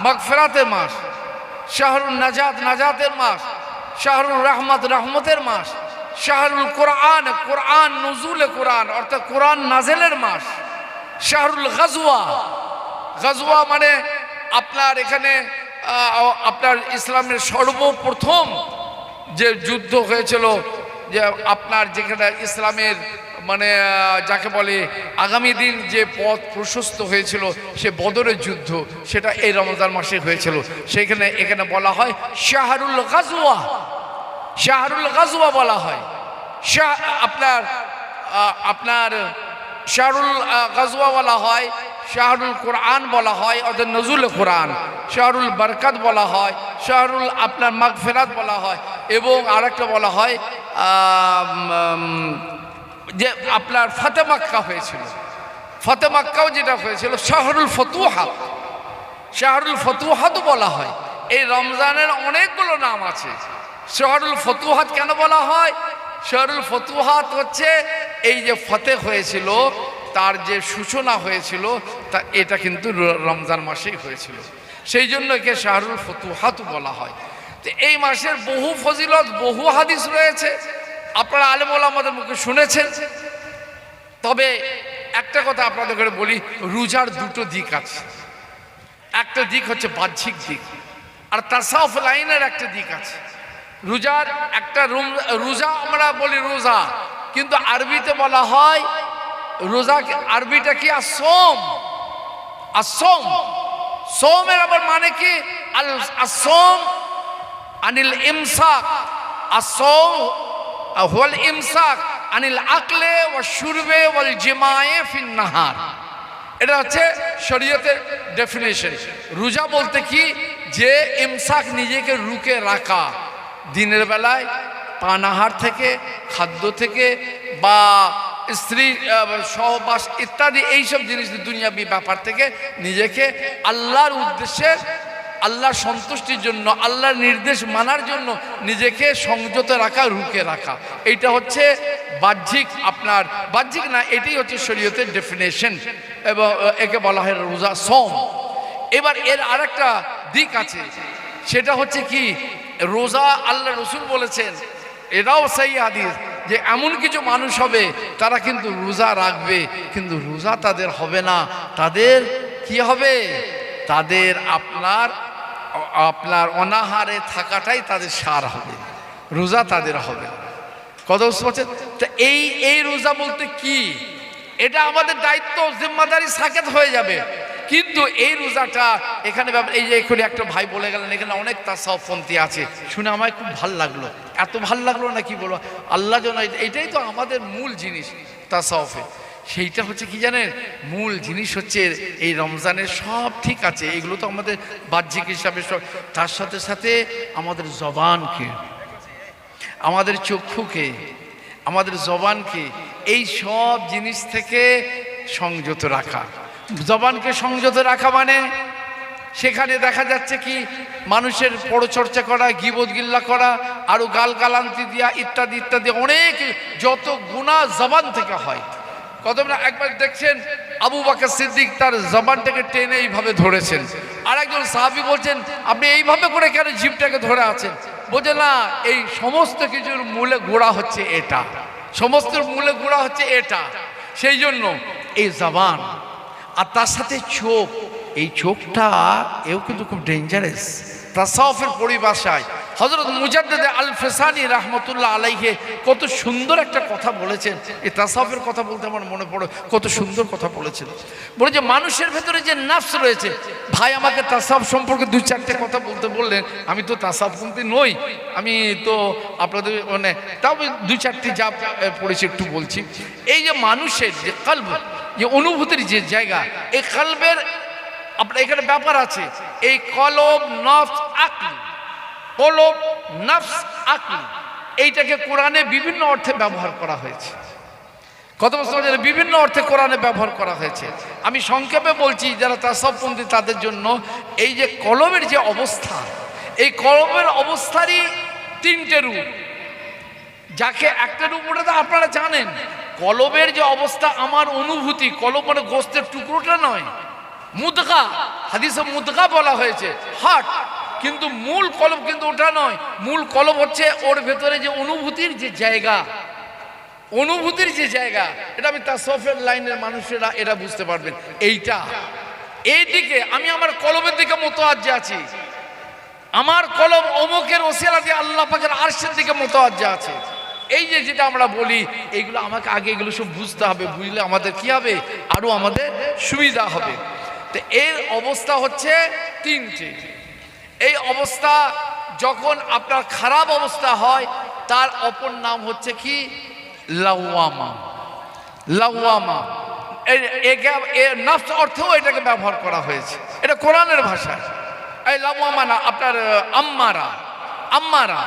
মাগফিরাতের মাস, শাহরুল নাজাত নাজাতের মাস, শাহরুল রহমত রহমতের মাস, শাহরুল কোরআন কোরআন নজুলে কোরআন অর্থাৎ কোরআন নাজেলের মাস, শাহরুল গাজওয়া গাজওয়া মানে আপনার এখানে আপনার ইসলামের সর্বপ্রথম যে যুদ্ধ হয়েছিল, যে আপনার যেখানে ইসলামের মানে যাকে বলে আগামী দিন যে পথ প্রশস্ত হয়েছিল সে বদরের যুদ্ধ, সেটা এই রমজান মাসে হয়েছিল। সেখানে এখানে বলা হয় শাহরুল গাজওয়া, শাহরুল গাজওয়া বলা হয়। আপনার আপনার শাহরুল গাজওয়া বলা হয়, শাহরুল কোরআন বলা হয় অর্থাৎ নজুল কোরআন, শাহরুল বরকত বলা হয়, শাহরুল আপনার মাগফিরাত বলা হয়, এবং আরেকটা বলা হয় যে আপনার ফতে মক্কা হয়েছিল, ফতে মক্কাও যেটা হয়েছিল শাহরুল ফতুহাত, শাহরুল ফতুহাত বলা হয়। এই রমজানের অনেকগুলো নাম আছে। শাহরুল ফতুহাত কেন বলা হয়? শাহরুল ফতুহাত হচ্ছে এই যে ফতে হয়েছিল, তার যে সূচনা হয়েছিল তা এটা কিন্তু রমজান মাসেই হয়েছিল, সেই জন্য একে শাহরুল ফতুহাত বলা হয়। তো এই মাসের বহু ফজিলত বহু হাদিস রয়েছে, আপনারা আলেম ওলামাদের মুখে শুনেছেন। তবে একটা কথা আপনাদের বলি, রোজার দুটো দিক আছে। একটা দিক হচ্ছে বাহ্যিক দিক, আর তাসাউফ লাইনের একটা দিক আছে। রোজার একটা রোজা আমরা বলি রোজা, কিন্তু আরবিতে বলা হয় রোজা, আরবিটা কি আসোম, আসোম। সোমের আবার মানে কি? আসোম আনিল ইমসাক, আসোম হুয়াল ইমসাক আনিল আকলে ওয়া শুরবে ওয়াল জিমায়ে ফিন নাহার। এটা হচ্ছে শরীয়তের ডেফিনেশন। রোজা বলতে কি? যে ইমসাক, নিজেকে রুকে রাখা, দিনের বেলায় পানাহার থেকে, খাদ্য থেকে বা স্ত্রী সহবাস ইত্যাদি এইসব জিনিস দুনিয়াবি ব্যাপার থেকে নিজেকে আল্লাহর উদ্দেশ্যে, আল্লাহর সন্তুষ্টির জন্য, আল্লাহর নির্দেশ মানার জন্য নিজেকে সংযত রাখা, রুকে রাখা। এইটা হচ্ছে বাহ্যিক, আপনার বাহ্যিক না, এটাই হচ্ছে শরীয়তের ডেফিনেশন, এবং একে বলা হয় রোজা, সোম। এবার এর আরেকটা দিক আছে, সেটা হচ্ছে কি? রোজা আল্লাহ রসুল বলেছেন, এটাও সেই হাদিস, যে এমন কিছু মানুষ হবে তারা কিন্তু রোজা রাখবে, কিন্তু রোজা তাদের হবে না। তাদের কি হবে? তাদের আপনার আপনার অনাহারে থাকাটাই তাদের সার হবে, রোজা তাদের হবে না। কত বলছেন? তা এই রোজা বলতে কি? এটা আমাদের দায়িত্ব, জিম্মাদারি সাকেত হয়ে যাবে। কিন্তু এই রোজাটা এখানে এই যে এখানে একটা ভাই বলে গেলেন এখানে অনেক তাসাউফপন্থী আছে, শুনে আমায় খুব ভাল লাগলো, এত ভাল লাগলো না কি বলবো, আল্লাহ যেন, এইটাই তো আমাদের মূল জিনিস তাসাউফে। সেইটা হচ্ছে কি জানেন, মূল জিনিস হচ্ছে এই রমজানের সব ঠিক আছে, এগুলো তো আমাদের বাহ্যিক হিসাবে সব, তার সাথে সাথে আমাদের জবানকে, আমাদের চক্ষুকে, আমাদের জবানকে এই সব জিনিস থেকে সংযত রাখা। জবানকে সংযত রাখা মানে সেখানে দেখা যাচ্ছে কি, মানুষের পরচর্চা করা, গীবত গিল্লা করা, আরো গালগালান্তি দিয়া ইত্যাদি ইত্যাদি, অনেক যত গুনাহ জবান থেকে হয়। কত না একবার দেখছেন আবু বকর সিদ্দিক তার জবানটাকে টেনে এইভাবে ধরেছেন, আর একজন সাহাবী বলছেন আপনি এইভাবে করে কেন জিভটাকে ধরে আছেন? বোঝে না, এই সমস্ত কিছুর মূলে গোড়া হচ্ছে এটা, সমস্ত মূলে গোড়া হচ্ছে এটা। সেই জন্য এই জবান আর তার সাথে চোখ, এই চোখটা এও কিন্তু খুব ডেঞ্জারাস। তাসাউফের পরিভাষায় হযরত মুজাদ্দিদ আল ফিসানি রাহমাতুল্লাহ আলাইহি কত সুন্দর একটা কথা বলেছেন। এই তাসাউফের কথা বলতে আমার মনে পড়ে, কত সুন্দর কথা বলেছেন। বলে যে মানুষের ভেতরে যে নফস রয়েছে, ভাই আমাকে তাসাউফ সম্পর্কে দুই চারটে কথা বলতে বললেন, আমি তো তাসাউফপন্থী নই, আমি তো আপনাদের মানে তাও দুই চারটি যা পড়েছি একটু বলছি। এই যে মানুষের যে কলব, যে অনুভূতির যে জায়গা, এই কলবের আপনার এখানে ব্যাপার আছে, এই কলব নফস আকল, কলব নফস আকল, এইটাকে কোরআনে বিভিন্ন অর্থে ব্যবহার করা হয়েছে। কত বছর বিভিন্ন অর্থে কোরআনে ব্যবহার করা হয়েছে। আমি সংক্ষেপে বলছি, যারা তাসাউফপন্থী তাদের জন্য এই যে কলবের যে অবস্থা, এই কলবের অবস্থারই তিনটে রূপ। যাকে একটা রূপ ওটা তো আপনারা জানেন, কলবের যে অবস্থা, আমার অনুভূতি, কলব মানে গোস্তের টুকরোটা নয়, মুদগা, হাদিসে মুদগা বলা হয়েছে হার্ট, কিন্তু মূল কলব কিন্তু ওটা নয়। মূল কলব হচ্ছে ওর ভেতরে যে অনুভূতির যে জায়গা, অনুভূতির যে জায়গা, এটা আমি তাসওয়ুফের লাইনের মানুষেরা এটা বুঝতে পারবেন। এইটা এই দিকে আমি আমার কলবের দিকে মোতাওয়াজ্জে আছি, আমার কলব অমুকের ওসিলা দিয়ে আল্লাহ পাকের আরশের দিকে মোতাওয়াজ্জে আছে। এই যে যেটা আমরা বলি, এইগুলো আমাকে আগে এগুলো সব বুঝতে হবে, বুঝলে আমাদের কি হবে, আরো আমাদের সুবিধা হবে। তো এর অবস্থা হচ্ছে তিনটে। এই অবস্থা যখন আপনার খারাপ অবস্থা হয়, তার অপর নাম হচ্ছে কি, লাওয়ামা। লাওয়ামা এর নফস অর্থেও এটাকে ব্যবহার করা হয়েছে, এটা কোরআনের ভাষায়। এই লাওয়ামা না, আপনার আম্মারা। আম্মারা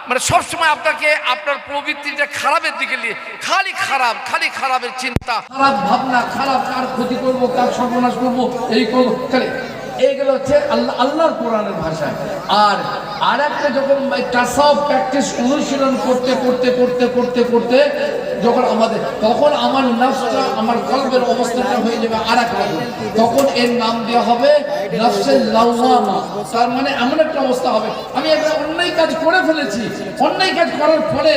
মানে সবসময় আপনাকে আপনার প্রবৃত্তিটা খারাপের দিকে নিয়ে, খালি খারাপ, খালি খারাপের চিন্তা, খারাপ ভাবনা, খারাপ, কার ক্ষতি করবো, কার সর্বনাশ করবো, এই করবো, খালি এইগুলো হচ্ছে আল্লাহর কোরআনের ভাষায়। আর একটা যখন তাসাউফ প্র্যাকটিস অনুশীলন করতে করতে করতে করতে করতে যখন আমাদের, তখন আমার নফসটা, আমার কলবের অবস্থাটা হয়ে যাবে আর এক রকম। তখন এর নাম দেওয়া হবে নফসে লাওয়ামা। তার মানে এমন একটা অবস্থা হবে, আমি একটা অন্যায় কাজ করে ফেলেছি, অন্যায় কাজ করার ফলে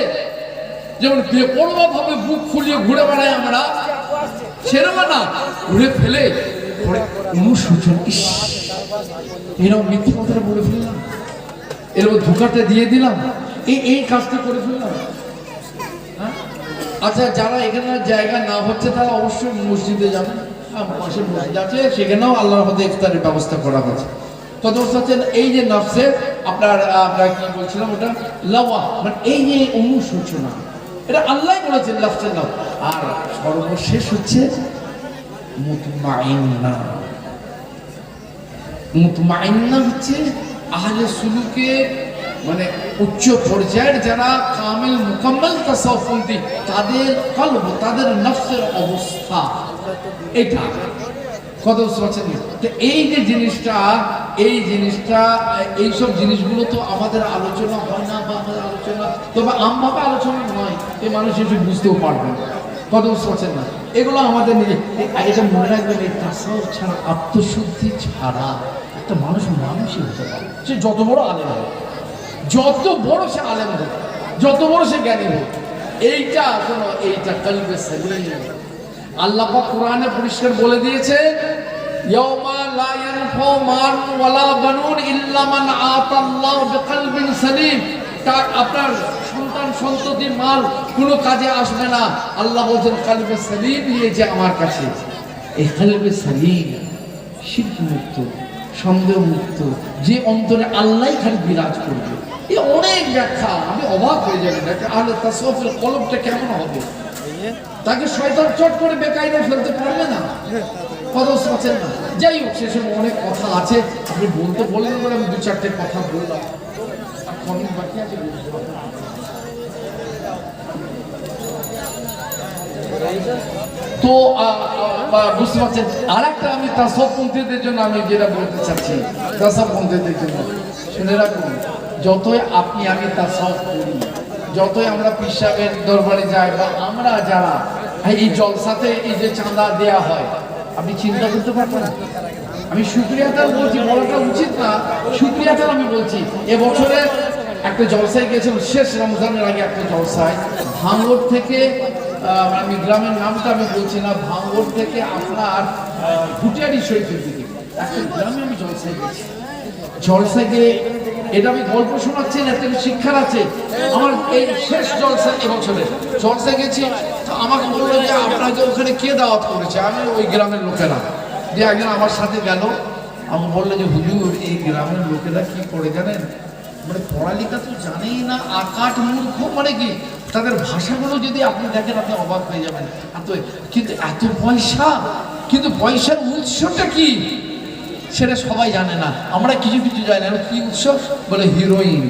যেমন বেপরোয়া ভাবে বুক ফুলিয়ে ঘুরে বেড়াই আমরা, সেরকম না, ঘুরে ফেলে অনুশোচন, ইস এরকম মিথ্যে কথাটা বলে ফেললাম, এরকম ধোঁকাটা দিয়ে দিলাম, এই কাজটা করে ফেললাম। আচ্ছা, যারা এখানে জায়গা না হচ্ছে তারা অবশ্যই মসজিদে যাবেন, পাশে মসজিদ আছে, সেখানেও আল্লাহর হাতে ইফতারের ব্যবস্থা করা হয়েছে। তত হচ্ছেন এই যে নফসের আপনার কি বলছিলাম ওটা লাওয়া, মানে এই যে অনুশোচনা, এটা আল্লাহ বলেছেন নফসের নাম। আর সর্বশেষ হচ্ছে মুতমাইন্না। মুতমাইন্না হচ্ছে আহলে সুলুকের মানে উচ্চ পর্যায়ের যারা কামিল মুকাম্মাল তাসাউফপন্থী, তাদের কলব, তাদের নফসের অবস্থা এটা কত বুঝতে। তো এই যে জিনিসটা, এইসব জিনিসগুলো তো আমাদের আলোচনা হয় না, বা আমাদের আলোচনা তবে আমভাবে আলোচনা নয়, এই মানুষ এসে বুঝতেও পারবে না, কত বুঝতে না। এগুলো আমাদের নিজে, এটা মনে রাখবেন, এই তাসাউফ ছাড়া, আত্মশুদ্ধি ছাড়া একটা মানুষই হতে পারে, সে যত বড় আলেম হবে, যত বড় সে আলেম হোক, যত বড় সে জ্ঞানী হোক, এইটা কলবে সালিম। আল্লাহ পাক কোরআনে পরিষ্কার বলে দিয়েছে, ইয়াউমা লা ইয়ানফাউ মালুন ওয়ালা বানুন ইল্লা মান আতাল্লাহু বিকলবিন সালিম। আপনার সন্তান সন্ততি মাল কোনো কাজে আসবে না, আল্লাহ বলছেন কলবে সালিম নিয়ে যে আমার কাছে। এই কলবে সালিম শিরক মুক্ত, সন্দেহ মুক্ত, যে অন্তরে আল্লাহ খালি বিরাজ করবে, এই অনেক ব্যাখ্যা, আমি অবাক হয়ে যাবেন। আহলে তাসাউফের কলবটা কেমন হবে, তাকে শয়তান চট করে বেকায়দায় ফেলতে পারবে না, কথা বুঝতে না। যাই হোক, সেসব অনেক কথা আছে, আপনি বলতে বললেন বলে আমি দু চারটে কথা বললাম, আর কমেন্ট বাকি আছে। তো বুঝতে পারছেন। আর একটা আমি তাসাউফপন্থীদের জন্য আমি যেটা বলতে চাচ্ছি, তাসাউফপন্থীদের জন্য শুনে রাখুন, যতই আপনি আমি তাসাউফ করি, যতই আমরা পীর সাহেবের দরবারে যাই, বা আমরা যারা এই জলসাতে এই যে চাঁদা দেয়া হয়, আপনি চিন্তা করতে পারবেন না। আমি শুকরিয়াটা বলছি, বলাটা উচিত না, শুকরিয়াটা আমি বলছি। এবছরে একটা জলসায় গেছিলাম, শেষ রমজানের আগে একটা জলসায়, ভাঙ্গর থেকে, আমি গ্রামের নামটা আমি বলছি না, ভাঙ্গর থেকে আপনার ভুটিয়ারি শরীফের দিকে একটা গ্রামে আমি জলসায় গেছি। জলসায় গিয়ে এটা আমি গল্প শোনাচ্ছি না, একটা শিক্ষার আছে। আমার এই শেষ জলসা এবছরে জলসায় গেছি, তো আমাকে বললো যে আপনাকে ওখানে কে দাওয়াত করেছে, আমি ওই গ্রামের লোকেরা। যে একজন আমার সাথে গেল, আমাকে বললো যে হুজুর, এই গ্রামের লোকেরা কি করে জানেন, মানে পড়ালেখা তো জানেই না, আকাট মূর্খ, মানে কি তাদের ভাষাগুলো যদি আপনি দেখেন আপনি অবাক হয়ে যাবেন। কিন্তু এত পয়সা, কিন্তু পয়সার উৎসটা কি সেটা সবাই জানে না, আমরা কিছু কিছু জানি না। কি উৎসব বলে, হিরোইন।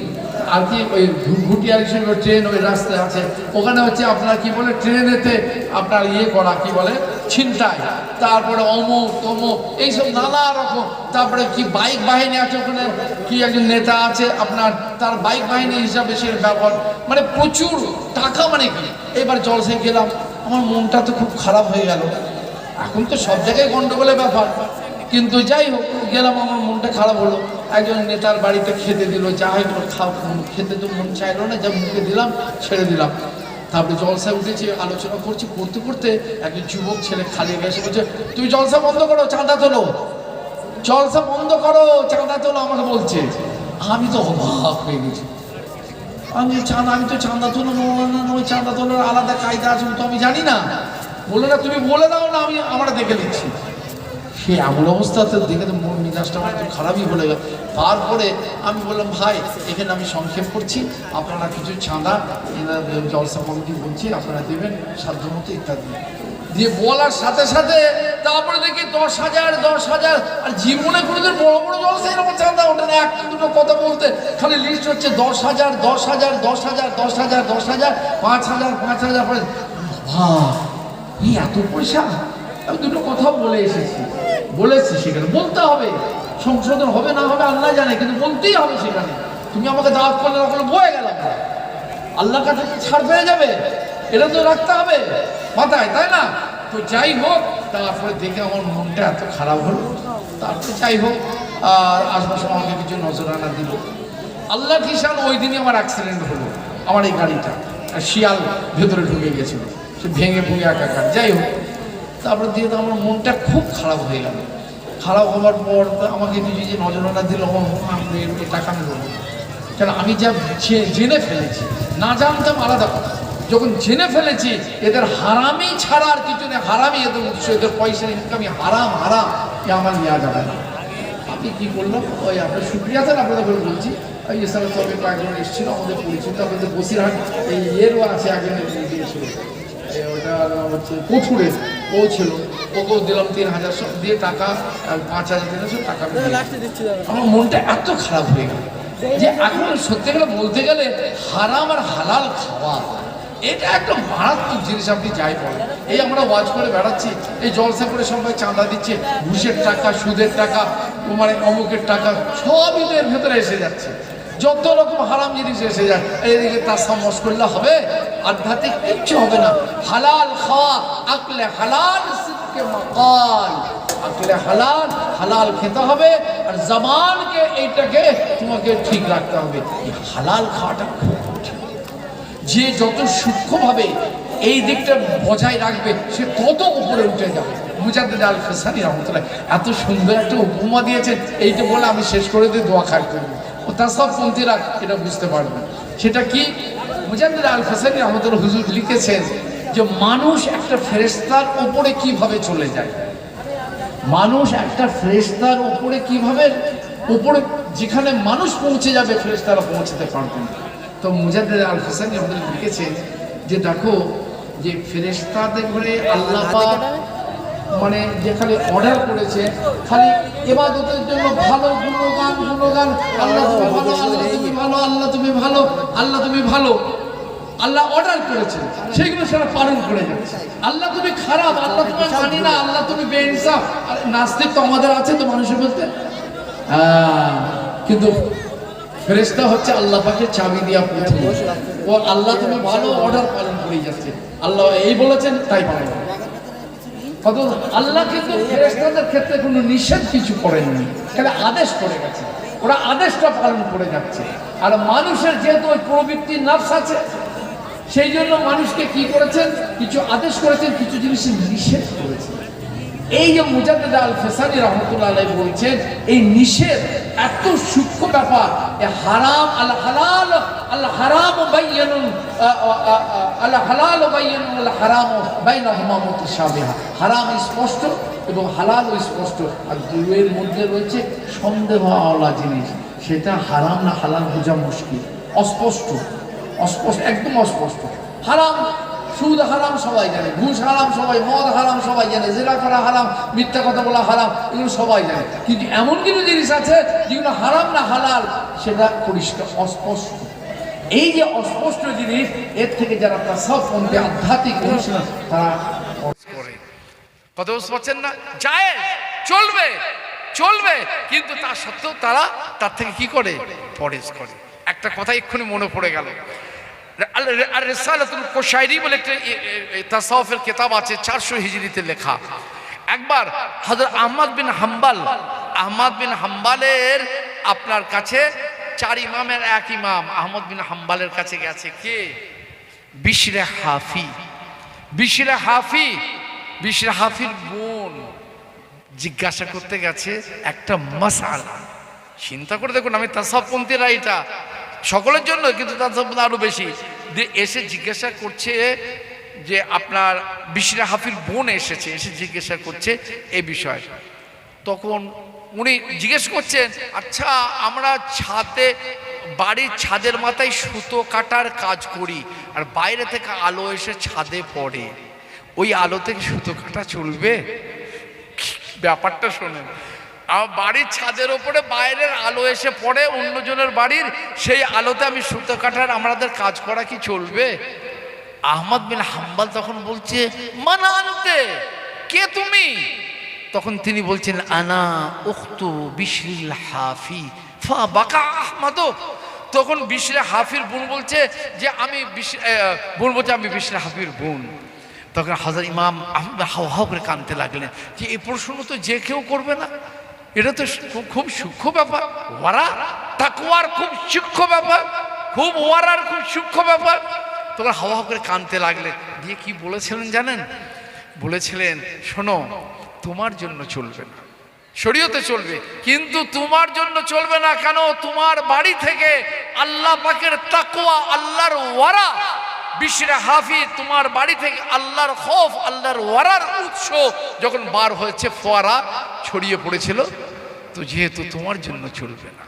আর কি ওই ঘুটিয়ার সঙ্গে ট্রেন ওই রাস্তায় আছে, ওখানে হচ্ছে আপনার কি বলে, ট্রেনেতে আপনার করা কি বলে, ছিনতাই, তারপরে অমুক তমুক, এইসব নানা রকম। তারপরে কি বাইক বাহিনী আছে, ওখানে কি একজন নেতা আছে আপনার, তার বাইক বাহিনী হিসাবে সে ব্যবহার, মানে প্রচুর টাকা। মানে কি, এবার জলসায় গেলাম, আমার মনটা তো খুব খারাপ হয়ে গেল। এখন তো সব জায়গায় গন্ডগোলের ব্যাপার, কিন্তু যাই হোক গেলাম, আমার মনটা খারাপ হলো। একজন নেতার বাড়িতে খেতে দিল, যা হয় খাও, খেতে তো মন চাইলো না, যা মুখে দিলাম ছেড়ে দিলাম। তারপরে জলসা উঠেছে, আলোচনা করছি, করতে করতে একজন যুবক ছেলে খালি এসে বলছে, তুমি জলসা বন্ধ করো, চাঁদা তোলো, জলসা বন্ধ করো, চাঁদা তোলো, আমাকে বলছে। আমি তো অবাক হয়ে গেছি। আমি তো চাঁদা তোলো না, ওই চাঁদা তোলার আলাদা কায়দা আছে তো আমি জানি না। বললো না তুমি বলে দাও না, আমরা দেখে নিচ্ছি। সে এমন অবস্থাতে দেখে তো মন মেজাজটা আমার একটু খারাপই হয়ে গেল। তারপরে আমি বললাম, ভাই এখানে আমি সংক্ষেপ করছি, আপনারা কিছু চাঁদা জলসা কমিটি বলছি আপনারা দেবেন সাধ্যমতো ইত্যাদি দিয়ে বলার সাথে সাথে তারপরে দেখি 10,000 আর জীবনে কোনোদিন বড় বড় জলসা এরকম চাঁদা ওঠে না। একটা দুটো কথা বলতে খালি লিস্ট হচ্ছে 10,000, 10,000, 10,000, 10,000, 10,000, 5,000, 5,000। এই এত পয়সা! আমি দুটো কথা বলেছি সেখানে বলতে হবে, সংশোধন হবে না হবে আল্লাহ জানে, কিন্তু বলতেই হবে সেখানে। তুমি আমাকে দাওয়াত করলে ওখানে বয়ে গেলাম, আল্লাহর কাছে ছাড় পেয়ে যাবে, এটা তো রাখতে হবে মাথায়, তাই না? তো যাই হোক, তারপরে দেখে আমার মনটা এত খারাপ হলো। তারপরে যাই হোক, আর আশপাশে আমাকে কিছু নজরানা দিল। আল্লাহ কিষান ওই দিনই আমার অ্যাক্সিডেন্ট হলো, আমার এই গাড়িটা শিয়াল ভেতরে ঢুকে গেছিল, সে ভেঙে একাকার। যাই হোক, তারপরে দিয়ে তো আমার মনটা খুব খারাপ হয়ে গেল। খারাপ হওয়ার পর আমাকে কিছু যে নজরানা দিল, এই টাকা আমি দেবো, কেন আমি যা জেনে ফেলেছি, না জানতাম আলাদা কথা, যখন জেনে ফেলেছি এদের হারামি ছাড়া আর কিছু নেই, হারামি এদের উৎস, এদের পয়সা ইনকামই হারাম, এ আমার নেওয়া যাবে না। আপনি কী করলাম, ওই আপনার সুপ্রিয়া আছেন আপনাদের করে বলছি, ওই এছাড়া তবে কয়েকজন এসেছিল আমাদের পরিচিত, আপনাদের বসিরহাট এই ইয়েরও আছে, একজন দিয়েছিল, ওটা হচ্ছে কঠুরের, ও ছিল, ওকেও দিলাম 3,000 দিয়ে টাকা, 5,000 টাকা। আমার মনটা এত খারাপ হয়ে গেল যে এখন সত্যি করে বলতে গেলে হারাম আর হালাল খাওয়া এটা একটা মারাত্মক জিনিস। আপনি যাই বলেন, এই আমরা ওয়াজ করে বেড়াচ্ছি, এই জলসা করে সবাই চাঁদা দিচ্ছে, ঘুষের টাকা, সুদের টাকা, মানে অমুকের টাকা, সবই তো এর ভেতরে এসে যাচ্ছে, যত রকম হারাম জিনিস এসে যায়। এইদিকে তাসামস করলে হবে, আধ্যাত্মিক কিচ্ছু হবে না। হালাল খাওয়া, আকলে হালাল, সিদ্কে মাকাল, আকলে হালাল, হালাল খেতে হবে, আর জবানকে এইটাকে তোমাকে ঠিক রাখতে হবে। এই হালাল খাওয়াটা খুব কঠিন। যে যত সূক্ষ্মভাবে এই দিকটা বজায় রাখবে সে তত উপরে উঠে যাবে। মুজাদ্দিদ আল ফিসানি রহমতুল্লাহ এত সুন্দর একটা উপমা দিয়েছেন, এইটা বলে আমি শেষ করে দিয়ে দোয়া খাট করবো। ও তাসাউফপন্থীরা এটা বুঝতে পারবে। সেটা কি? মুজাদ্দিদ আল ফিসানি রহমতুল্লাহ হুজুর লিখেছেন যে মানুষ একটা ফেরেশতার উপরে কিভাবে চলে যায়, মানুষ একটা ফেরেশতার উপরে কিভাবে, উপরে যেখানে মানুষ পৌঁছে যাবে ফেরেশতারা পৌঁছতে পারবে না। তো মুজাদ্দিদ আল ফিসানি আমাদের লিখেছেন যে দেখো, যে ফেরেশতাদের ঘরে আল্লাহ পাক মানে যে খালি অর্ডার করেছে, খালি ইবাদতের জন্য ভালো গুণগান, আল্লাহ তুমি ভালো, আল্লাহ তুমি ভালো, আল্লাহ তুমি ভালো, আল্লাহ তুমি ভালো, আল্লাহ অর্ডার করেছে, সেইগুলো সেটা পালন করে যাচ্ছে। আল্লাহ তুমি খারাপ, আল্লাহ তুমি মানি না, আল্লাহ তুমি বেইনসাফ। নাস্তিক তো আমাদের আছে তো মানুষের বলতে, কিন্তু ফেরেশতা হচ্ছে আল্লাহ পাকের চাবি দিয়া পৃথিবী, ও আল্লাহ তুমি ভালো অর্ডার পালন করে যাচ্ছে। আল্লাহ এই বলেছেন তাই পালন করে। আল্লাহ কিন্তু ফেরেশতাদের ক্ষেত্রে কোনো নিষেধ কিছু করেননি, খালি আদেশ করে গেছে, ওরা আদেশটা পালন করে যাচ্ছে। আর মানুষের যেহেতু ওই প্রবৃত্তি নফস আছে, সেই জন্য মানুষকে কি করেছেন, কিছু আদেশ করেছেন, কিছু জিনিস নিষেধ করেছেন। এই যে মুজাদ্দিদ আল ফিসানি রহমতুল্লাহ আলাইহি বলছেন, এই নিষেধ এত সূক্ষ্ম ব্যাপার। হারাম আল হালাল, আল হারাম বাইয়িনুন, আল হালাল বাইয়িনুন, আল হারাম বাইনাহুমা মুতাশাবিহা। হারাম স্পষ্ট এবং হালাল স্পষ্ট, আর দুইয়ের মধ্যে রয়েছে সন্দেহ আওলা জিনিস, সেটা হারাম না হালাল বোঝা মুশকিল, অস্পষ্ট, একদম অস্পষ্ট। হারাম, সুদ হারাম সবাই জানে, ঘুষ হারাম সবাই, মদ হারাম সবাই জানে, জেনা করা হারাম, মিথ্যা কথা বলা হারাম, এগুলো সবাই জানে। কিন্তু এমন কিছু জিনিস আছে যেগুলো হারাম না হালাল সেটা পরিষ্কার, অস্পষ্ট। এই যে অস্পষ্ট জিনিস, এর থেকে যারা তাসাউফপন্থী আধ্যাত্মিক অনুশীলন তারা করে, কথা বুঝতে পারছেন না? যায় চলবে, কিন্তু তা সত্ত্বেও তারা তার থেকে কি করে, পরেজ করে। একটা কথা এক্ষুনি মনে পড়ে গেল, আর রিসালাতুল কুশাইরি বলে একটা তাসাউফের কিতাব আছে, 400 হিজরিতে লেখা। একবার হযরত আহমদ বিন হাম্বালের আপনার কাছে 4 ইমামের এক ইমাম আহমদ বিন হাম্বালের কাছে গেছে কে? বিশরে হাফির বোন জিজ্ঞাসা করতে গেছে একটা মাসআলা। চিন্তা করে দেখুন, আমি তাসাউফপন্থীরা এটা সকলের জন্য, কিন্তু তাসাউফ আরো বেশি, এসে জিজ্ঞাসা করছে যে আপনার বিশরে হাফির বোন এসে জিজ্ঞাসা করছে এই বিষয়। তখন উনি জিজ্ঞেস করছেন, আচ্ছা আমরা বাড়ির ছাদের মাথায় সুতো কাটার কাজ করি, আর বাইরে থেকে আলো এসে ছাদে পড়ে, ওই আলো থেকে সুতো কাটা চলবে? ব্যাপারটা শোনেন, বাড়ির ছাদের ওপরে বাইরের আলো এসে পড়ে অন্যজনের বাড়ির, সেই আলোতে আমি সুতো কাটার আমাদের কাজ করা কি চলবে? আহমদ বিন হাম্বাল তখন বলছে, মানা আনতে, কে তুমি? তখন তিনি বলছেন, আনা উখতু বিশরিল হাফি ফা বাকা আহমদ। তখন বিশরে হাফির বোন বলছে যে আমি বিশরে হাফির বোন। তখন হযরত ইমাম আহমদ হাও করে কাঁদতে লাগলেন যে এই প্রশ্ন তো যে কেউ করবে না, এটা তো খুব সূক্ষ্ম ব্যাপার, ওয়ারা তাকওয়ার খুব সূক্ষ্ম ব্যাপার, খুব ওয়ারার খুব সূক্ষ্ম ব্যাপার। তখন হাওয়া করে কাঁদতে লাগলেন, দিয়ে কি বলেছিলেন জানেন? বলেছিলেন, শোনো, তোমার জন্য চলবে না, শরীয়তে চলবে, কিন্তু তোমার জন্য চলবে না। কেন? তোমার বাড়ি থেকে আল্লাহ পাকের তাকওয়া, আল্লাহর ওয়ারা, বিশরে হাফি তোমার বাড়ি থেকে আল্লাহর খৌফ, আল্লাহর ওয়ারার উৎস যখন বার হয়েছে, ফোয়ারা ছড়িয়ে পড়েছিল, তো যেহেতু তোমার জন্য চলবে না।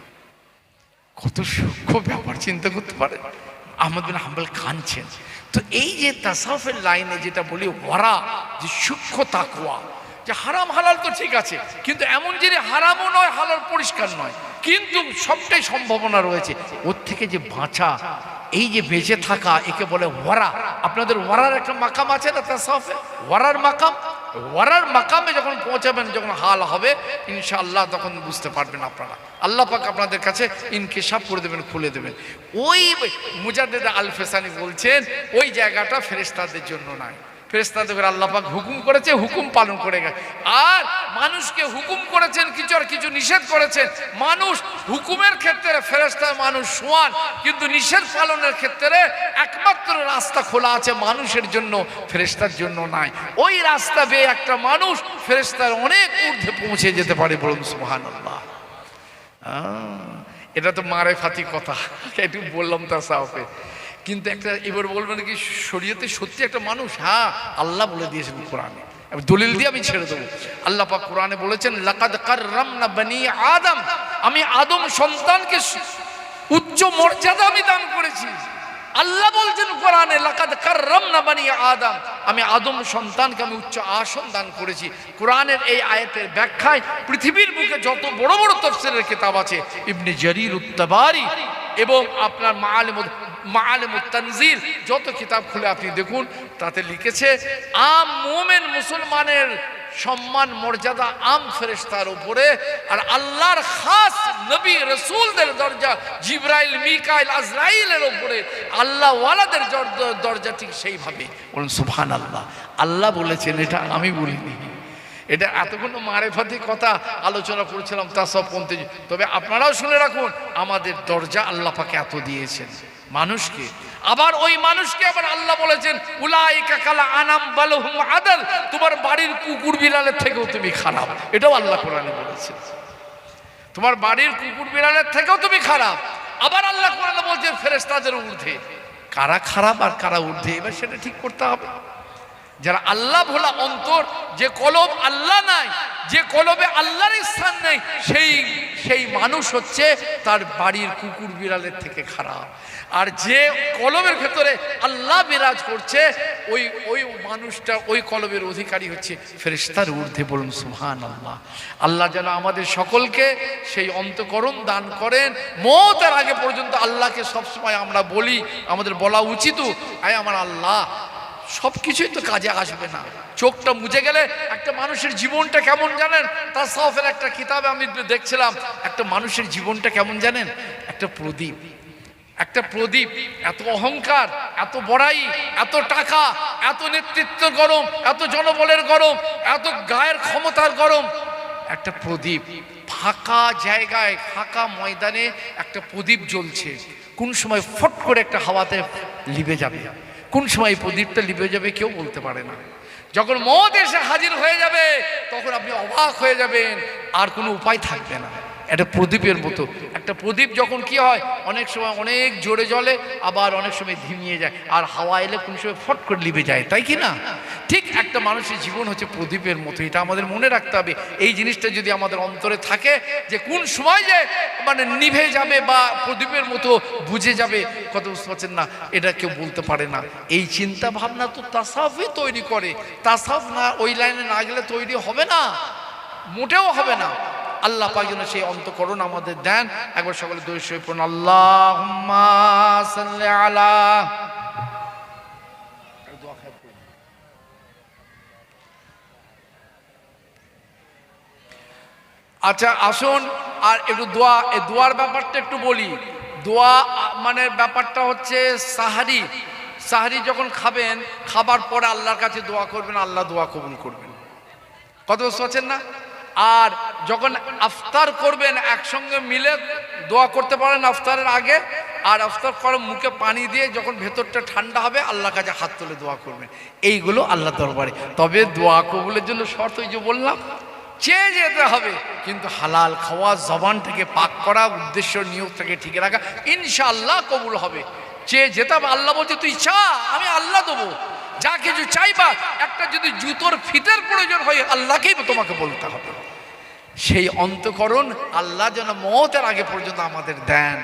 কত সূক্ষ্ম ব্যাপার চিন্তা করতে পারে। আহমদ বিন হাম্বল কাঁদছেন। তো এই যে তাসাউফের লাইনে যেটা বলি ওয়ারা, যে সূক্ষ্ম তাকওয়া, যে হারাম হালাল তো ঠিক আছে, কিন্তু এমন যে হারামও নয় হালাল পরিষ্কার নয়, কিন্তু সবটাই সম্ভাবনা রয়েছে, ওর থেকে যে বাঁচা, এই যে বেঁচে থাকা, একে বলে ওয়ারা। আপনাদের ওয়ারার একটা মাকাম আছে না তাসাউফে, ওয়ারার মাকাম। ওয়ারার মাকামে যখন পৌঁছাবেন, যখন হাল হবে ইনশাআল্লাহ, তখন বুঝতে পারবেন আপনারা। আল্লাহ পাক আপনাদের কাছে ইনকিশাফ করে দেবেন, খুলে দেবেন। ওই মুজাদ্দিদ আল ফেসানি বলছেন, ওই জায়গাটা ফেরেশতাদের জন্য নয়, ফেরেশতাদের আল্লাহ পাক হুকুম করেছে, হুকুম পালন করে গেছে। আর মানুষকে হুকুম করেছেন কিছু, আর কিছু নিষেধ করেছেন। মানুষ হুকুমের ক্ষেত্রে ফেরেশতা মানুষ সমান, কিন্তু নিষেধ পালনের ক্ষেত্রে একমাত্র রাস্তা খোলা আছে মানুষের জন্য, ফেরেশতার জন্য নাই। ওই রাস্তা বেয়ে একটা মানুষ ফেরেশতার অনেক ঊর্ধ্বে পৌঁছে যেতে পারে। বলুন সুবহানাল্লাহ। এটা তো মারেফাতি কথা, একটু বললাম তাসাউফে। কিন্তু একটা এবার বলবেন কি শরীয়তে সত্যি একটা মানুষ? হ্যাঁ, আল্লাহ বলে দিয়েছেন কোরআনে, দলিল দিয়ে আমি ছেড়ে দেবো। আল্লাহ পাক কোরআনে বলেছেন, লাকাদ কাররামনা বনি আদম, আমি আদম সন্তানকে উচ্চ মর্যাদা আমি দান করেছি। আল্লাহ বলছেন কোরআনে, লাকাদ কাররামনা বনি আদম, আমি আদম সন্তানকে আমি উচ্চ আসন দান করেছি। কোরআনের এই আয়াতের ব্যাখ্যায় পৃথিবীর বুকে যত বড় বড় তাফসীরের কিতাব আছে, ইবনে জারীর উত-তাবারি এবং আপনার মাআলিমুত তানজিল, যত কিতাব খুলে আপনি দেখুন, তাতে লিখেছে আম মুমিন মুসলমানের সম্মান মর্যাদা আম ফেরেশতার উপরে, আর আল্লাহর খাস নবী রাসূলদের দরজা জিবরাইল, মিকাইল, আজরাইলের উপরে, আল্লাহ ওয়ালাদের দরজা ঠিক সেইভাবে। বলুন সুবহানাল্লাহ। আল্লাহ বলেছেন, এটা আমি বলিনি। এটা এতক্ষণ মারেফাতি কথা আলোচনা করেছিলাম তাসাউফপন্থী। তবে আপনারাও শুনে রাখুন, আমাদের দরজা আল্লাহ পাকে এত দিয়েছেন মানুষকে। আবার ওই মানুষকে আবার আল্লাহ বলেছেন, উলাইকা কাল আনাম বাল হুম আদাল, তোমার বাড়ির কুকুর বিড়ালের থেকেও তুমি খারাপ। এটাও আল্লাহ কোরআনে বলেছেন, তোমার বাড়ির কুকুর বিড়ালের থেকেও তুমি খারাপ। আবার আল্লাহ কোরআনে বলছেন ফেরেশতাদের ঊর্ধ্বে। কারা খারাপ আর কারা ঊর্ধ্বে, এবার সেটা ঠিক করতে হবে। যারা আল্লাহ ভোলা অন্তর, যে কলব আল্লাহ নাই, যে কলবে আল্লাহর স্থান নেই, সেই মানুষ হচ্ছে তার বাড়ির কুকুর বিড়ালের থেকে খারাপ। আর যে কলবের ভেতরে আল্লাহ বিরাজ করছে, ওই মানুষটা, ওই কলবের অধিকারী হচ্ছে ফেরেশতার ঊর্ধ্বে। বলুন সুবহানাল্লাহ। আল্লাহ যেন আমাদের সকলকে সেই অন্তঃকরণ দান করেন। মওতের আগে পর্যন্ত আল্লাহকে সবসময় আমরা বলি, আমাদের বলা উচিত, আয় আমার আল্লাহ, সব কিছুই তো কাজে আসবে না। চোখটা মুজে গেলে একটা মানুষের জীবনটা কেমন জানেন? তাসাউফের একটা কিতাবে আমি দেখছিলাম, একটা মানুষের জীবনটা কেমন জানেন? একটা প্রদীপ, একটা প্রদীপ, এত অহংকার, এত বড়াই, এত টাকা, এত নেতৃত্ব গরম, এত জনবলের গরম, এত গায়ের ক্ষমতার গরম, একটা প্রদীপ ফাঁকা জায়গায়, ফাঁকা ময়দানে একটা প্রদীপ জ্বলছে, কোন সময় ফট করে একটা হাওয়াতে লিভে যাবে, কোন সময় প্রদীপটা লিভে যাবে কেউ বলতে পারে না। যখন মওত এসে হাজির হয়ে যাবে তখন আপনি অবাক হয়ে যাবেন, আর কোনো উপায় থাকবে না। একটা প্রদীপের মতো একটা প্রদীপ যখন কি হয়, অনেক সময় অনেক জোরে জ্বলে, আবার অনেক সময় ধিমিয়ে যায়, আর হাওয়া এলে কোন সময় ফট করে লিভে যায়, তাই কি না? ঠিক একটা মানুষের জীবন হচ্ছে প্রদীপের মতো, এটা আমাদের মনে রাখতে হবে। এই জিনিসটা যদি আমাদের অন্তরে থাকে যে কোন সময় যে মানে নিভে যাবে বা প্রদীপের মতো বুঝে যাবে, কত বুঝতে পারছেন না, এটা কেউ বলতে পারে না। এই চিন্তা ভাবনা তো তাসাউফই তৈরি করে, তাসাউফ না ওই লাইনে না গেলে তৈরি হবে না, মোটেও হবে না। আল্লাহ পাক যেন সেই অন্তঃকরণ আমাদের দেন। একবার সকলে দরুদ শরীফ পড়ুন, আল্লাহুম্মা সাল্লি আলা। আচ্ছা আসুন আর একটু দোয়া, এই দোয়ার ব্যাপারটা একটু বলি। দোয়া মানে ব্যাপারটা হচ্ছে সাহারি, সাহারি যখন খাবেন, খাবার পরে আল্লাহর কাছে দোয়া করবেন, আল্লাহ দোয়া কবুল করবেন। কত বুঝতে পারছেন না? আর যখন আফতার করবেন একসঙ্গে মিলে দোয়া করতে পারেন আফতারের আগে, আর আফতার করে মুখে পানি দিয়ে যখন ভেতরটা ঠান্ডা হবে আল্লাহর কাছে হাত তুলে দোয়া করবেন। এইগুলো আল্লাহ দরবারে। তবে দোয়া কবুলের জন্য শর্ত ওই যে বললাম, চেয়ে যেতে হবে, কিন্তু হালাল খাওয়া, জবানটাকে পাক করা, উদ্দেশ্য নিয়তটাকে ঠিক রাখা, ইনশাআল্লাহ কবুল হবে। চেয়ে যেতে হবে। আল্লাহ বলছে তুই চা, আমি আল্লাহ দেবো, যা কিছু চাইবা। একটা যদি জুতোর ফিতের প্রয়োজন হয় আল্লাহকেই তোমাকে বলতে হবে। সেই অন্তঃকরণ আল্লাহ যেন মওতের আগে পর্যন্ত আমাদের দেন।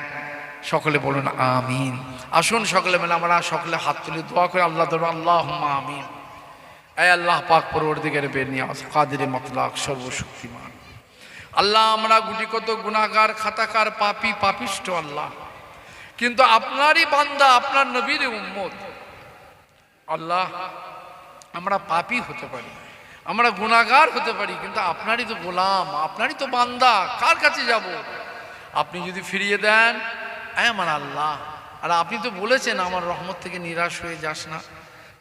সকলে বলুন আমিন। আসুন সকলে মিলে আমরা সকলে হাত তুলে দোয়া করে আল্লাহ ধরুন, আল্লাহুম্মা আমিন। এ আল্লাহ পাক পরওয়ারদিগারে বেনিয়াজ, কাদিরে মতলাক, সর্বশক্তিমান আল্লাহ, আমরা গুটি কত গুনাহগার, খাতাকার, পাপী, পাপিষ্ঠ আল্লাহ, কিন্তু আপনারই বান্দা, আপনার নবীর উম্মত। আল্লাহ আমরা পাপী হতে পারি, আমরা গুনাহগার হতে পারি, কিন্তু আপনারই তো গোলাম, আপনারই তো বান্দা, কার কাছে যাব? আপনি যদি ফিরিয়ে দেন আমার আল্লাহ, আর আপনি তো বলেছেন আমার রহমত থেকে নিরাশ হয়ে যাস না।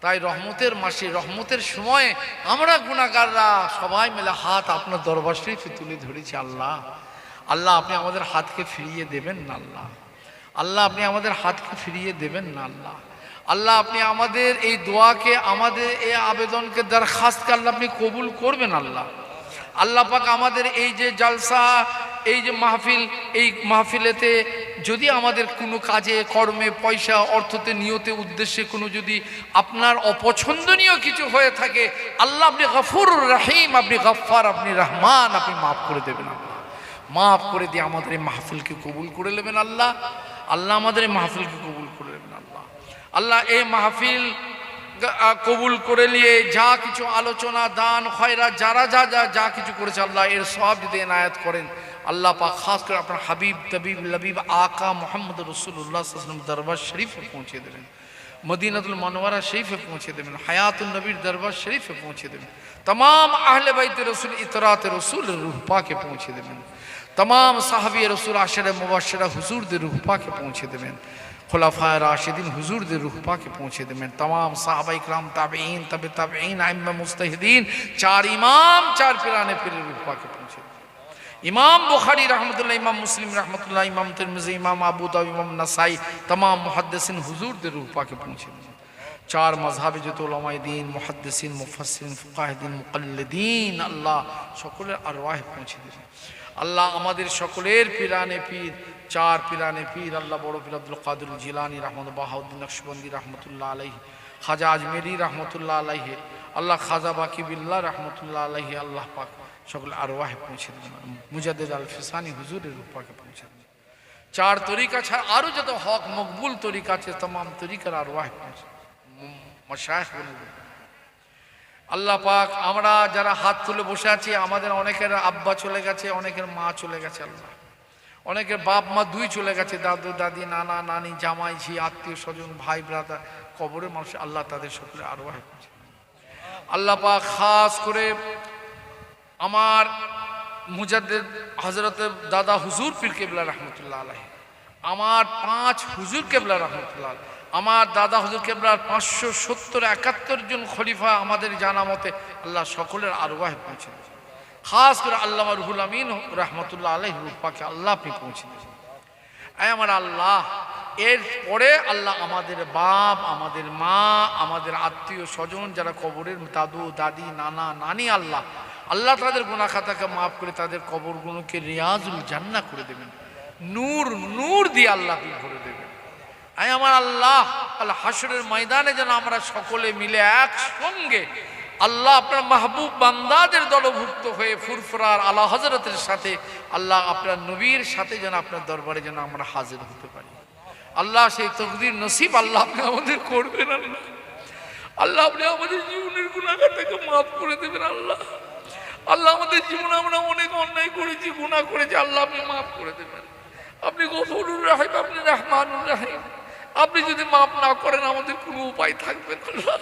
তাই রহমতের মাসে, রহমতের সময়ে আমরা গুনাহগাররা সবাই মিলে হাত আপনার দরবার শরীফে তুলে ধরেছি। আল্লাহ, আল্লাহ আপনি আমাদের হাতকে ফিরিয়ে দেবেন না আল্লাহ, আল্লাহ আপনি আমাদের হাতকে ফিরিয়ে দেবেন না আল্লাহ, আল্লাহ আপনি আমাদের এই দোয়াকে, আমাদের এই আবেদনকে, দরখাস্তকে আল্লাহ আপনি কবুল করবেন আল্লাহ। আল্লাহ পাক আমাদের এই যে জলসা, এই যে মাহফিল, এই মাহফিলেতে যদি আমাদের কোনো কাজে, কর্মে, পয়সা, অর্থতে, নিয়তে, উদ্দেশ্যে কোনো যদি আপনার অপছন্দনীয় কিছু হয়ে থাকে, আল্লাহ আপনি গফুর রহিম, আপনি গফফার, আপনি রহমান, আপনি মাফ করে দেবেন আল্লাহ। মাফ করে দিয়ে আমাদের এই মাহফিলকে কবুল করে নেবেন আল্লাহ। আল্লাহ আমাদের এই মাহফিলকে কবুল করে নেবেন আল্লাহ। আল্লাহ এই মাহফিল কবুল করে নিয়ে যা কিছু আলোচনা, দান, খয়রা, যারা যা যা যা কিছু করেছে আল্লাহ এর সওয়াব যদি এনায়েত করেন আল্লাহ পাক। খাস করে আপনার হাবিব, তবিব, লবিব, আকা মোহাম্মদ রসুল্লাহ সাল্লাল্লাহু আলাইহি ওয়াসাল্লাম দরবার শরীফে পৌঁছে দেবেন, মদিনাতুল মুনাওয়ারা শরীফে পৌঁছে দেবেন, হায়াতুন নবীর দরবার শরীফে পৌঁছে দেবেন, तमाम আহলে বাইত রসুল, ইতরাত রসুল রূহ পাকে পৌঁছে দেবেন, तमाम সাহাবী রসুল, আশরে মুবাশশিরা হুজুরদের রূহ পাকে পৌঁছে দেবেন, खुलाफाए राशिदीन हुजूर दे रूह पाके पहुँचे दे में, तमाम साहबा इकराम, ताबईन, तबे ताबईन, आइम्मा मुस्तहिदीन, चार इमाम, चार पिराने फिर रूह पाके पहुँचे दे। इमाम बुखारी रहमतुल्लाह, इमाम मुस्लिम रहमतुल्लाह, इमाम तिरमिज़ी, इमाम अबू दाऊद, इमाम नसाई, तमाम मुहद्दिसिन हुजूर दे रूह पाके पहुँचे दे। चार मजहब जो उलमाए दीन, मुहद्दिसिन, मुफस्सिरिन, फुकाहदीन, मुक़ल्लिदीन, अल्लाह सकलेर अरवाह पहुँचे दे। আল্লাহ আমাদের সকলের পিরানে পীর, চার পিরানে পীর আল্লাহ, বড় পীর আব্দুল কাদের জিলানী রহমত, বাহাউদ্দিন নকশবন্দি রহমতুল্লাহ আলাইহি, খাজা আজমেরি রহমতুল্লাহ আলাইহি, আল্লাহ খাজা বাকি বিল্লাহ রহমতুল্লাহ আলাইহি, আল্লাহ পাক সকল আরওয়াহে পৌঁছে দেবেন। মুজাদ্দিদ আল ফিসানি হুজুরের রূহ পাকে পৌঁছে দেবেন। চার তরিকা ছাড়া আরও যত হক মকবুল তরিকা আছে तमाम তরিকার আরওয়াহে পৌঁছে মাশায়েখ বলে দেবেন। আল্লাহ পাক আমরা যারা হাত তুলে বসে আছি, আমাদের অনেকের আব্বা চলে গেছে, অনেকের মা চলে গেছে আল্লাহ, অনেকের বাপ মা দুই চলে গেছে, দাদু দাদি, নানা নানি, জামাই ঝি, আত্মীয় স্বজন, ভাই ব্রাদার, কবরের মানুষ, আল্লাহ তাদের সকলে আরওয়াহ পৌঁছে। আল্লাহ পাক খাস করে আমার মুজাদ্দিদ হযরত দাদা হুজুর পীর কেবলা রহমতুল্লাহ আলাইহি, আমার 5 হুজুর কেবলা রহমতুল্লাহ, আমার দাদা হুজুর কেবলার 570-71 জন খলিফা আমাদের জানা মতে আল্লাহ সকলের আরওয়াহে পৌঁছে দিয়েছেন। খাস করে আল্লামা রুহুল আমিন রহমতুল্লাহ আলাইহি রূহ পাকে আল্লাহ আপনি পৌঁছে দিয়েছেন। আমার আল্লাহ, এরপরে আল্লাহ আমাদের বাপ, আমাদের মা, আমাদের আত্মীয় স্বজন যারা কবরের দাদু দাদি নানা নানি, আল্লাহ আল্লাহ তাদের গুনাহ খাতাকে মাফ করে তাদের কবরগুলোকে রিয়াজুল জান্নাহ করে দেবেন, নূর নূর দিয়ে আল্লাহ আপনি ভরে দেবেন। আমার আল্লাহ, আল্লাহ হাসরের ময়দানে যেন আমরা সকলে মিলে একসঙ্গে আল্লাহ আপনার মাহবুব বান্দাদের দলভুক্ত হয়ে ফুরফুরার আলা হযরতের সাথে আল্লাহ আপনার নবীর সাথে যেন আপনার দরবারে যেন আমরা হাজির হতে পারি। আল্লাহ সেই তকদির নসিব আল্লাহ আপনি আমাদের করবেন। আল্লাহ আল্লাহ আপনি আমাদের জীবনের গুনাহটাকে মাফ করে দেবেন। আল্লাহ আল্লাহ আমাদের জীবনে আমরা অনেক অন্যায় করেছি, গুনাহ করেছি, আল্লাহ আপনি মাফ করে দেবেন। আপনি গফুরুর রহিম, আপনি রহমানুর রহিম। আপনি যদি মাফ না করেন আমাদের কোনো উপায় থাকবে না। আল্লাহ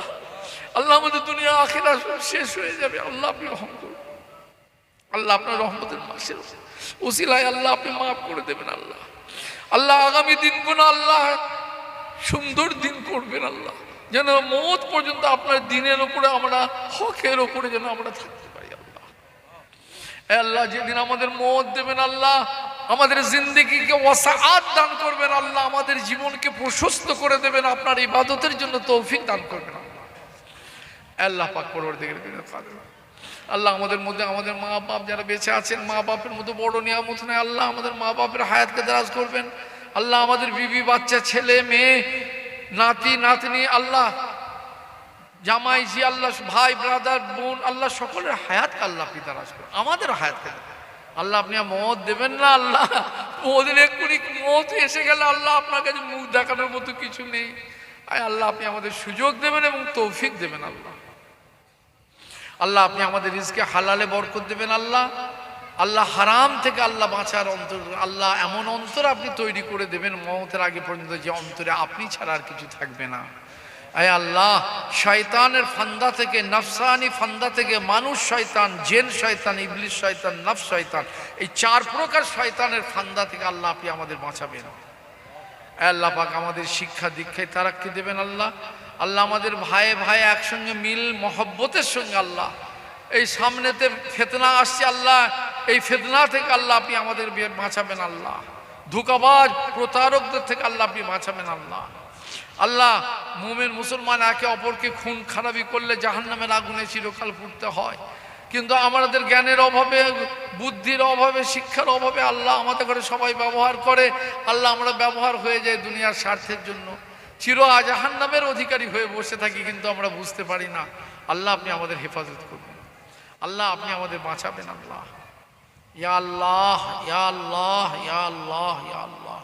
আল্লাহ আমাদের দুনিয়া আখিরাত শেষ হয়ে যাবে। আল্লাহ আপনি রহম করুন। আল্লাহ আপনার রহমতের মাসের উসিলায় আল্লাহ আপনি মাফ করে দেবেন। আল্লাহ আল্লাহ আগামী দিনগুলো আল্লাহ সুন্দর দিন করবেন। আল্লাহ যেন মওত পর্যন্ত আপনার দিনের উপরে আমরা হকের উপরে যেন আমরা থাকতে পারি। আল্লাহ আল্লাহ যেদিন আমাদের মওত দেবেন আল্লাহ আমাদের জিন্দেগিকে ওয়াসাআত দান করবেন। আল্লাহ আমাদের জীবনকে প্রশস্ত করে দেবেন, আপনার ইবাদতের জন্য তৌফিক দান করবেন। আল্লাহ পাক পরবর্তীকালে আল্লাহ আমাদের মধ্যে আমাদের মা বাপ যারা বেঁচে আছেন, মা বাপের মতো বড় নিয়ামত নেই। আল্লাহ আমাদের মা বাপের হায়াতকে দারাজ করবেন। আল্লাহ আমাদের বিবি বাচ্চা ছেলে মেয়ে নাতি নাতনি আল্লাহ জামাই জি আল্লাহ ভাই ব্রাদার বোন আল্লাহ সকলের হায়াতকে আল্লাহ আপনি দারাজ করবেন। আমাদের হায়াতকে আল্লাহ আপনি মওত দেবেন না। আল্লাহ ওদের এক্ষুনি মওত এসে গেলে আল্লাহ আপনার কাছে মুখ দেখানোর মতো কিছু নেই। আল্লাহ আপনি আমাদের সুযোগ দেবেন এবং তৌফিক দেবেন। আল্লাহ আল্লাহ আপনি আমাদের রিজকে হালালে বরকত দেবেন। আল্লাহ আল্লাহ হারাম থেকে আল্লাহ বাঁচার অন্তর আল্লাহ এমন অন্তর আপনি তৈরি করে দেবেন মওতের আগে পর্যন্ত যে অন্তরে আপনি ছাড়া আর কিছু থাকবে না। আয় আল্লাহ শয়তানের ফান্দা থেকে, নফসানি ফান্দা থেকে, মানুষ শয়তান, জিন শয়তান, ইবলিস শয়তান, নফস শয়তান, এই 4 প্রকার শয়তানের ফান্দা থেকে আল্লাহ আপনি আমাদের বাঁচাবেন। আল্লাহ পাক আমাদের শিক্ষা দীক্ষায় তারাক্কি দেবেন। আল্লাহ আল্লাহ আমাদের ভাইয়ে ভাই একসঙ্গে মিল মহব্বতের সঙ্গে আল্লাহ এই সামনেতে ফিতনা আসছে আল্লাহ এই ফিতনা থেকে আল্লাহ আপনি আমাদের বাঁচাবেন। আল্লাহ ধোঁকাবাজ প্রতারকদের থেকে আল্লাহ আপনি বাঁচাবেন। আল্লাহ আল্লাহ মুমিন মুসলমান একে অপরকে খুন খারাপি করলে জাহান্নামের আগুনে চিরকাল পুড়তে হয়, কিন্তু আমাদের জ্ঞানের অভাবে, বুদ্ধির অভাবে, শিক্ষার অভাবে আল্লাহ আমাদের ঘরে সবাই ব্যবহার করে। আল্লাহ আমরা ব্যবহার হয়ে যাই দুনিয়ার স্বার্থের জন্য, চির জাহান্নামের অধিকারী হয়ে বসে থাকি, কিন্তু আমরা বুঝতে পারি না। আল্লাহ আপনি আমাদের হেফাজত করবেন। আল্লাহ আপনি আমাদের বাঁচাবেন। আল্লাহ ইয়া আল্লাহ ইয়া আল্লাহ ইয়া আল্লাহ ইয়া আল্লাহ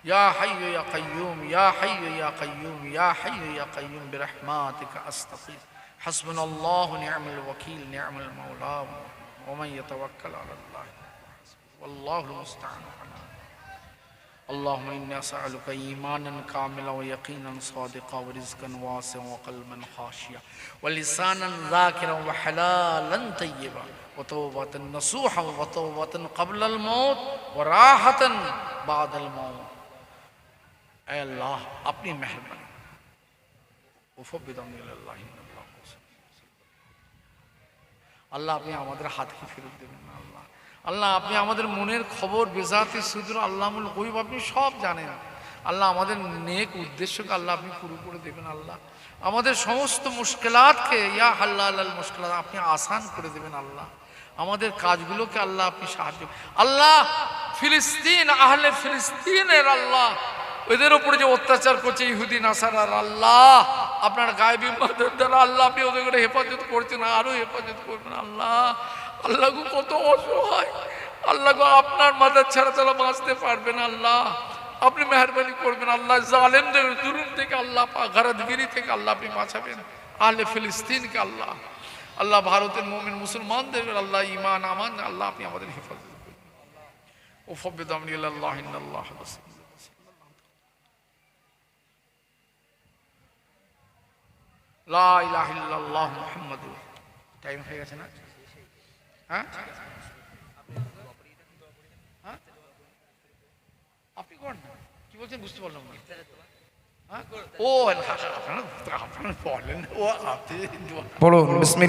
ইয়া হাইয়্যু ইয়া কাইয়্যুম ইয়া হাইয়্যু ইয়া কাইয়্যুম ইয়া হাইয়্যু ইয়া কাইয়্যুম বিরহমাতিকা আস্তাগীথ হাসবুনাল্লাহু নি'মাল ওয়াকিল নি'মাল মাওলা ওয়া মান ইয়াতাওয়াক্কাল আলাল্লাহ ওয়াল্লাহুল মুস্তাআন। اللهم إنا أسألك إيمانا كاملا ويقينا صادقا ورزقا واسعا وقلبا خاشعا ولسانا ذاكرا وحلالا طيبا وتوبة نصوحا وتوبة قبل الموت وراحة بعد الموت. اے اللہ اپنی مہربانی وفوض امری اللہ আল্লাহ আপনি আমাদের হাতকে ফেরত দেবেন না। আল্লাহ আল্লাহ আপনি আমাদের মনের খবর বেজাতি সুদূর আল্লাহুল গায়ব আপনি সব জানেন। আল্লাহ আমাদের নেক উদ্দেশ্যকে আল্লাহ আপনি পুরো করে দেবেন। আল্লাহ আমাদের সমস্ত মুশকিলাতকে ইয়া হাল্লাল মুশকিলাত আপনি আসান করে দেবেন। আল্লাহ আমাদের কাজগুলোকে আল্লাহ আপনি সাহায্য। আল্লাহ ফিলিস্তিন আহলে ফিলিস্তিনের আল্লাহ ওদের উপরে যে অত্যাচার করছে ইহুদি নাসারার আল্লাহ আপনার গায়েবী মাদর দ্বারা আল্লাহ আপনি ওদের হেফাজত করছেন, আরো হেফাজত করবেন। আল্লাহ আল্লাহ গো কত অসহায়, আল্লাহ গো আপনার মাদর ছাড়া তারা বাঁচতে পারবে না। আল্লাহ আপনি মেহরবানি করবেন। আল্লাহ জালেমদের জুলুম থেকে আল্লাহ গারাদগিরি থেকে আল্লাহ আপনি বাঁচাবেন আহলে ফিলিস্তিনকে। আল্লাহ আল্লাহ ভারতের মুমিন মুসলমানদের আল্লাহ ঈমান আমান আল্লাহ আপনি আমাদের হেফাজত করবেন। ওফবিদ আমরি ইলাল্লাহি ইন্নাল্লাহ লা ইলাহা ইল্লাল্লাহ মুহাম্মাদুর। টাইম হয়ে গেছে না? হ্যাঁ আপনি কর না, কি বলছেন বুঝতে পারলাম না। হ্যাঁ? ও আপনারা বলেন, ও আপনি পড়ুন বিসমিল্লাহ।